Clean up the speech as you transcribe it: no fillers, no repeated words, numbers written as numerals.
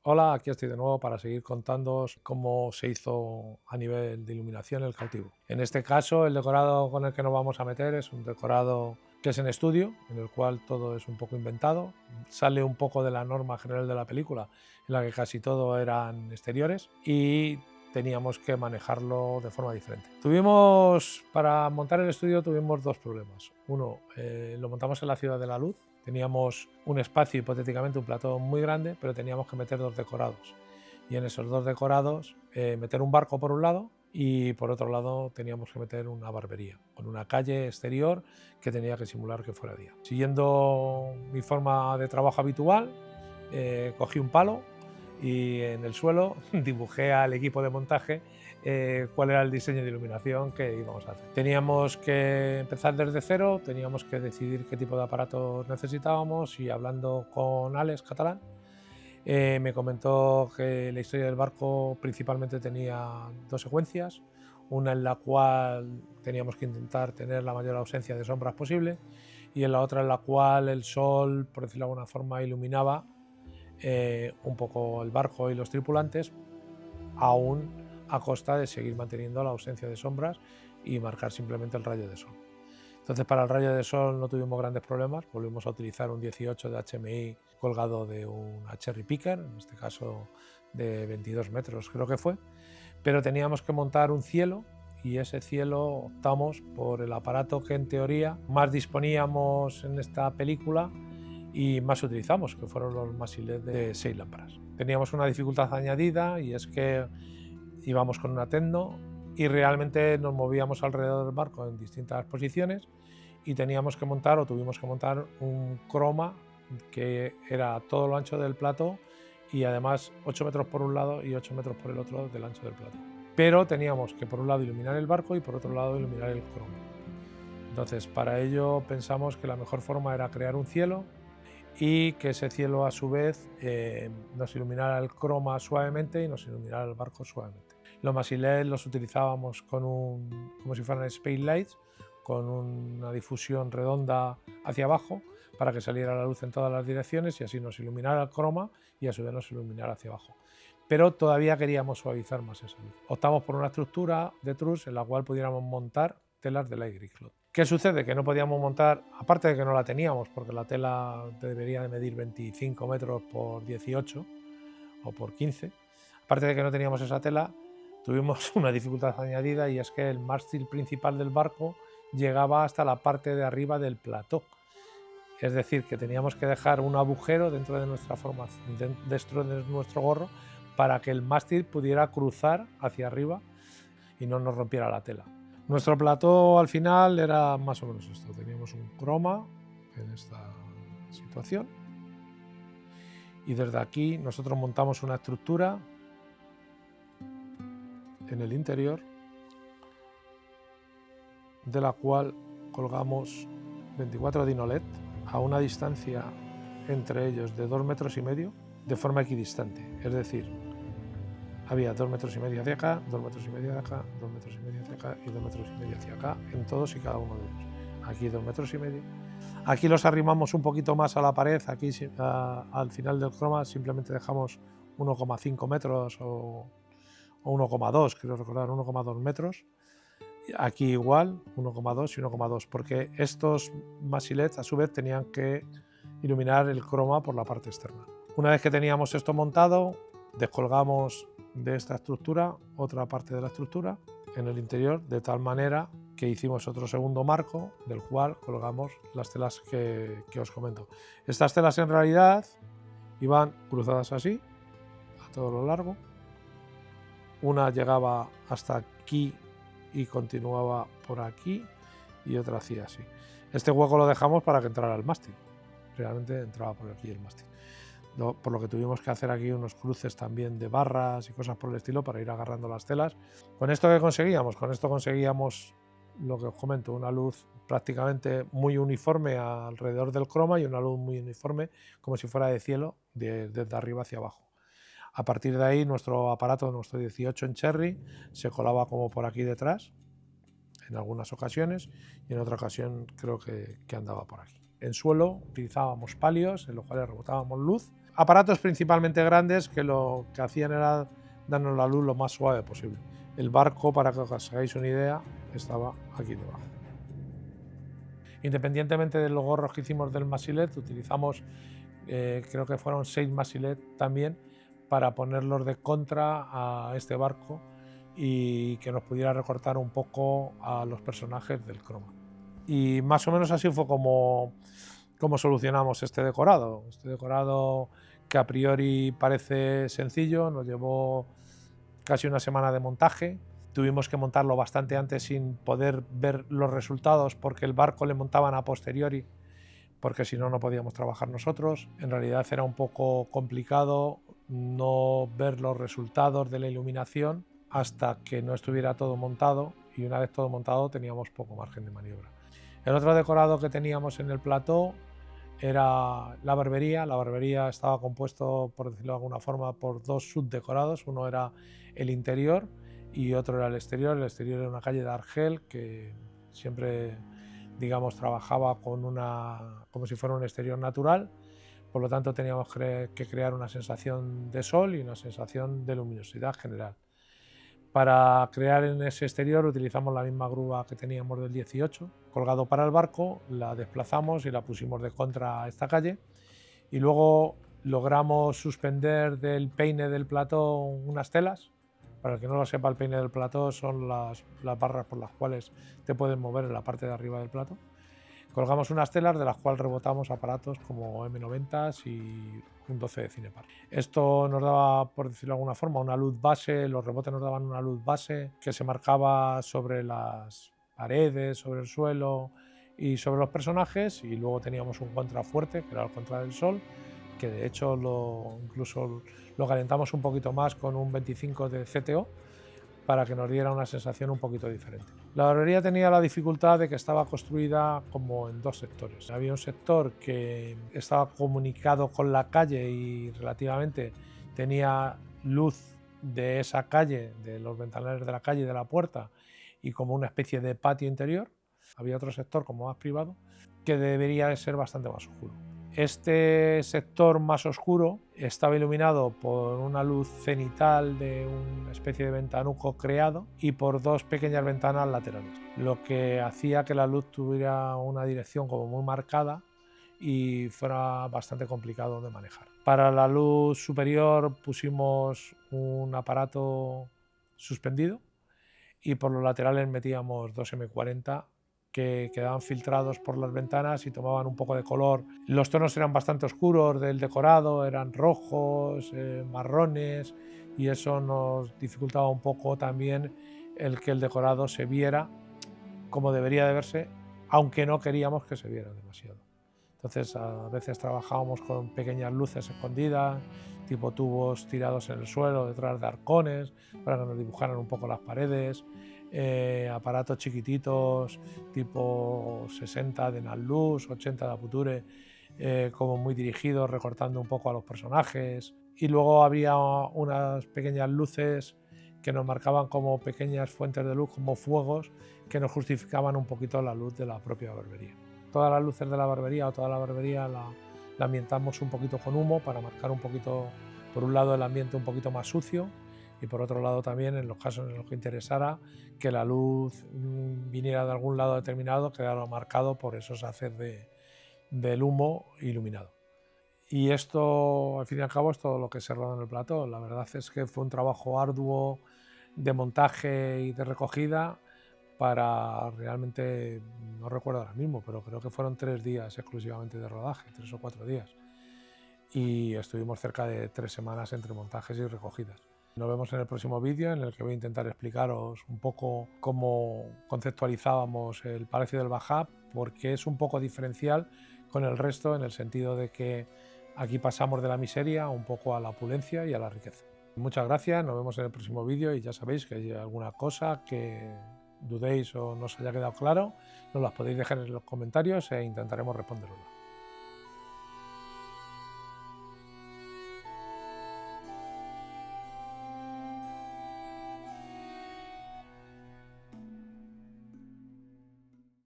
Hola, aquí estoy de nuevo para seguir contándoos cómo se hizo a nivel de iluminación el cautivo. En este caso, el decorado con el que nos vamos a meter es un decorado que es en estudio, en el cual todo es un poco inventado, sale un poco de la norma general de la película, en la que casi todo eran exteriores, y teníamos que manejarlo de forma diferente. Para montar el estudio tuvimos dos problemas. Uno, lo montamos en la Ciudad de la Luz. Teníamos un espacio, hipotéticamente un plató muy grande, pero teníamos que meter dos decorados. Y en esos dos decorados, meter un barco por un lado y por otro lado teníamos que meter una barbería, con una calle exterior que tenía que simular que fuera día. Siguiendo mi forma de trabajo habitual, cogí un palo y en el suelo dibujé al equipo de montaje cuál era el diseño de iluminación que íbamos a hacer. Teníamos que empezar desde cero, teníamos que decidir qué tipo de aparatos necesitábamos y hablando con Alex Catalán, me comentó que la historia del barco principalmente tenía dos secuencias, una en la cual teníamos que intentar tener la mayor ausencia de sombras posible y en la otra en la cual el sol, por decirlo de alguna forma, iluminaba un poco el barco y los tripulantes, aún a costa de seguir manteniendo la ausencia de sombras y marcar simplemente el rayo de sol. Entonces, para el rayo de sol no tuvimos grandes problemas, volvimos a utilizar un 18 de HMI colgado de una cherry picker, en este caso de 22 metros creo que fue, pero teníamos que montar un cielo y ese cielo optamos por el aparato que en teoría más disponíamos en esta película y más utilizamos, que fueron los Maxi-LED de 6 lámparas. Teníamos una dificultad añadida y es que íbamos con una Tecno y realmente nos movíamos alrededor del barco en distintas posiciones y teníamos que montar o tuvimos que montar un croma que era todo lo ancho del plato y además 8 metros por un lado y 8 metros por el otro del ancho del plato. Pero teníamos que por un lado iluminar el barco y por otro lado iluminar el croma. Entonces, para ello pensamos que la mejor forma era crear un cielo y que ese cielo a su vez nos iluminara el croma suavemente y nos iluminara el barco suavemente. Los Maxi-LED los utilizábamos como si fueran space lights, con una difusión redonda hacia abajo para que saliera la luz en todas las direcciones y así nos iluminara el croma y a su vez nos iluminara hacia abajo. Pero todavía queríamos suavizar más esa luz. Optamos por una estructura de truss en la cual pudiéramos montar telas de light grid cloth. ¿Qué sucede? Que no podíamos montar, aparte de que no la teníamos, porque la tela debería de medir 25 metros por 18 o por 15, aparte de que no teníamos esa tela, tuvimos una dificultad añadida y es que el mástil principal del barco llegaba hasta la parte de arriba del plató. Es decir, que teníamos que dejar un agujero dentro de nuestra formación, dentro de nuestro gorro, para que el mástil pudiera cruzar hacia arriba y no nos rompiera la tela. Nuestro plató al final era más o menos esto. Teníamos un croma en esta situación y desde aquí nosotros montamos una estructura en el interior de la cual colgamos 24 Dino LED a una distancia entre ellos de 2,5 metros de forma equidistante. Es decir, había 2,5 metros hacia acá, 2,5 metros hacia acá, 2,5 metros hacia acá y 2,5 metros hacia acá en todos y cada uno de ellos. Aquí 2,5 metros. Aquí los arrimamos un poquito más a la pared, aquí al final del croma simplemente dejamos 1,5 metros o 1,2, quiero recordar, 1,2 metros. Aquí igual, 1,2 y 1,2, porque estos Maxi-LED a su vez tenían que iluminar el croma por la parte externa. Una vez que teníamos esto montado, descolgamos de esta estructura otra parte de la estructura en el interior, de tal manera que hicimos otro segundo marco del cual colgamos las telas que os comento. Estas telas en realidad iban cruzadas así, a todo lo largo. Una llegaba hasta aquí y continuaba por aquí y otra hacía así. Este hueco lo dejamos para que entrara el mástil. Realmente entraba por aquí el mástil. Por lo que tuvimos que hacer aquí unos cruces también de barras y cosas por el estilo para ir agarrando las telas. ¿Con esto qué conseguíamos? Con esto conseguíamos lo que os comento, una luz prácticamente muy uniforme alrededor del croma y una luz muy uniforme como si fuera de cielo desde arriba hacia abajo. A partir de ahí nuestro aparato, nuestro 18 en cherry, se colaba como por aquí detrás en algunas ocasiones y en otra ocasión creo que andaba por aquí. En suelo utilizábamos palios en los cuales rebotábamos luz Aparatos principalmente grandes que lo que hacían era darnos la luz lo más suave posible. El barco, para que os hagáis una idea, estaba aquí debajo. Independientemente de los gorros que hicimos del Masilet, utilizamos, creo que fueron 6 Masilet también, para ponerlos de contra a este barco y que nos pudiera recortar un poco a los personajes del croma. Y más o menos así fue como solucionamos este decorado. Este decorado, que a priori parece sencillo, nos llevó casi una semana de montaje. Tuvimos que montarlo bastante antes sin poder ver los resultados porque el barco le montaban a posteriori, porque si no, no podíamos trabajar nosotros. En realidad era un poco complicado no ver los resultados de la iluminación hasta que no estuviera todo montado, y una vez todo montado teníamos poco margen de maniobra. El otro decorado que teníamos en el plató era la barbería. La barbería estaba compuesto, por decirlo de alguna forma, por 2 subdecorados. Uno era el interior y otro era el exterior. El exterior era una calle de Argel que siempre, digamos, trabajaba con como si fuera un exterior natural. Por lo tanto, teníamos que crear una sensación de sol y una sensación de luminosidad general. Para crear en ese exterior utilizamos la misma grúa que teníamos del 18, colgado para el barco, la desplazamos y la pusimos de contra a esta calle, y luego logramos suspender del peine del plató unas telas. Para el que no lo sepa, el peine del plató son las barras por las cuales te puedes mover en la parte de arriba del plató. Colgamos unas telas de las cuales rebotamos aparatos como M90 y un 12 de Cinepar. Esto nos daba, por decirlo de alguna forma, una luz base. Los rebotes nos daban una luz base que se marcaba sobre las paredes, sobre el suelo y sobre los personajes, y luego teníamos un contrafuerte que era el contra del sol, que de hecho incluso lo calentamos un poquito más con un 25 de CTO para que nos diera una sensación un poquito diferente. La barbería tenía la dificultad de que estaba construida como en 2 sectores. Había un sector que estaba comunicado con la calle y relativamente tenía luz de esa calle, de los ventanales de la calle y de la puerta, y como una especie de patio interior. Había otro sector como más privado, que debería de ser bastante más oscuro. Este sector más oscuro estaba iluminado por una luz cenital de una especie de ventanuco creado y por 2 pequeñas ventanas laterales, lo que hacía que la luz tuviera una dirección como muy marcada y fuera bastante complicado de manejar. Para la luz superior pusimos un aparato suspendido y por los laterales metíamos 2 M40 que quedaban filtrados por las ventanas y tomaban un poco de color. Los tonos eran bastante oscuros del decorado, eran rojos, marrones, y eso nos dificultaba un poco también el que el decorado se viera como debería de verse, aunque no queríamos que se viera demasiado. Entonces a veces trabajábamos con pequeñas luces escondidas, tipo tubos tirados en el suelo detrás de arcones para que nos dibujaran un poco las paredes, aparatos chiquititos tipo 60 de Nanluz, 80 de Aputure, como muy dirigidos, recortando un poco a los personajes. Y luego había unas pequeñas luces que nos marcaban como pequeñas fuentes de luz, como fuegos, que nos justificaban un poquito la luz de la propia barbería. Todas las luces de la barbería o toda la barbería la ambientamos un poquito con humo para marcar un poquito, por un lado, el ambiente un poquito más sucio, y por otro lado también, en los casos en los que interesara, que la luz viniera de algún lado determinado, quedara marcado por esos haces del humo iluminado. Y esto, al fin y al cabo, es todo lo que se rodó en el plató. La verdad es que fue un trabajo arduo de montaje y de recogida para realmente, no recuerdo ahora mismo, pero creo que fueron 3 días exclusivamente de rodaje, 3 o 4 días. Y estuvimos cerca de 3 semanas entre montajes y recogidas. Nos vemos en el próximo vídeo, en el que voy a intentar explicaros un poco cómo conceptualizábamos el Palacio del Bajá, porque es un poco diferencial con el resto, en el sentido de que aquí pasamos de la miseria un poco a la opulencia y a la riqueza. Muchas gracias, nos vemos en el próximo vídeo, y ya sabéis que hay alguna cosa que dudéis o no os haya quedado claro, nos las podéis dejar en los comentarios e intentaremos responderoslas.